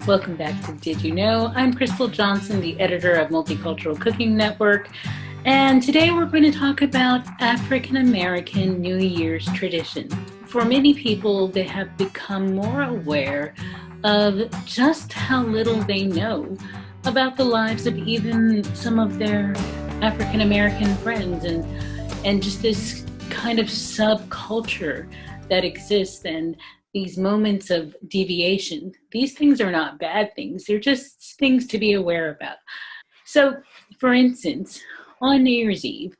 Welcome back to Did You Know? I'm Crystal Johnson, the editor of Multicultural Cooking Network, and today we're going to talk about African American New Year's tradition. For many people, they have become more aware of just how little they know about the lives of even some of their African American friends and just this kind of subculture that exists and these moments of deviation. These things are not bad things, they're just things to be aware about. So, for instance, on New Year's Eve,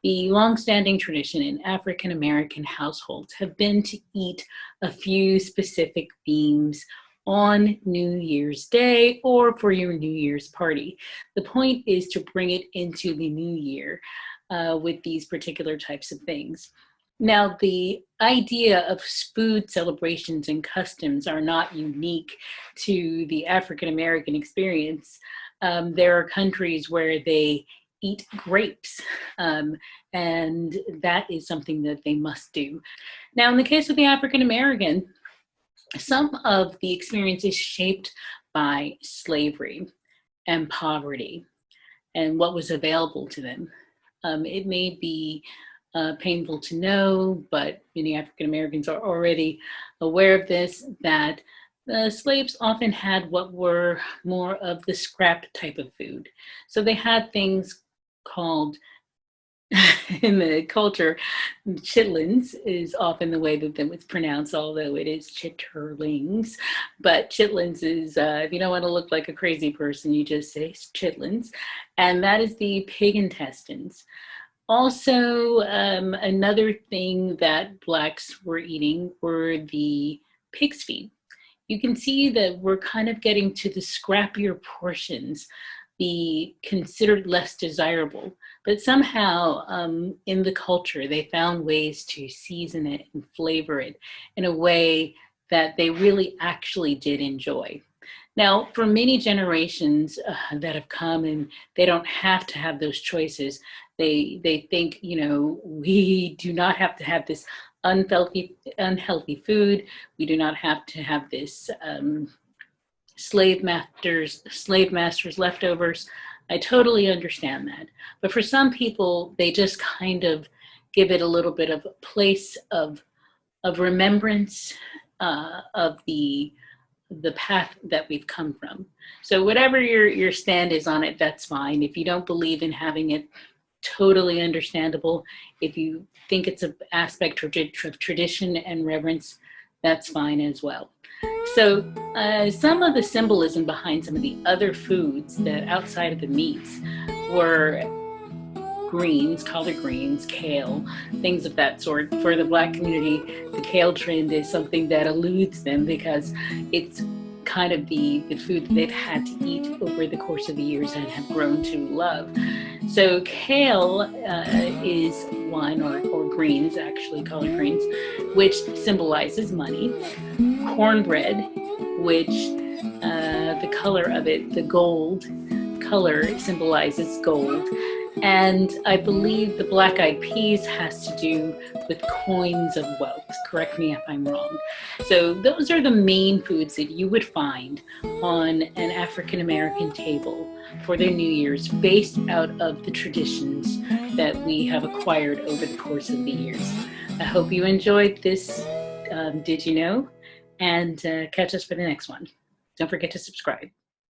the longstanding tradition in African American households have been to eat a few specific themes on New Year's Day or for your New Year's party. The point is to bring it into the new year with these particular types of things. Now, the idea of food celebrations and customs are not unique to the African American experience. There are countries where they eat grapes, and that is something that they must do. Now, in the case of the African American, some of the experience is shaped by slavery and poverty and what was available to them. It may be painful to know, but many African Americans are already aware of this, that the slaves often had what were more of the scrap type of food. So they had things called, in the culture, chitlins is often the way that it's pronounced, although it is chitterlings. But chitlins is, if you don't want to look like a crazy person, you just say chitlins. And that is the pig intestines. Also, another thing that Blacks were eating were the pig's feet. You can see that we're kind of getting to the scrappier portions, be considered less desirable. But somehow in the culture, they found ways to season it and flavor it in a way that they really actually did enjoy. Now, for many generations that have come and they don't have to have those choices, they think, we do not have to have this unhealthy food. We do not have to have this slave masters leftovers. I totally understand that. But for some people, they just kind of give it a little bit of a place of remembrance of the path that we've come from. So whatever your stand is on it, that's fine. If you don't believe in having it, totally understandable. If you think it's an aspect of tradition and reverence, that's fine as well. So some of the symbolism behind some of the other foods that outside of the meats were greens, collard greens, kale, things of that sort. For the Black community, the kale trend is something that eludes them because it's kind of the food that they've had to eat over the course of the years and have grown to love. So kale is one, or greens, actually, collard greens, which symbolizes money. Cornbread, which the color of it, the gold color, symbolizes gold. And I believe the black-eyed peas has to do with coins of wealth. Correct me if I'm wrong. So those are the main foods that you would find on an African American table for their New Year's, based out of the traditions that we have acquired over the course of the years. I hope you enjoyed this Did You Know? And catch us for the next one. Don't forget to subscribe.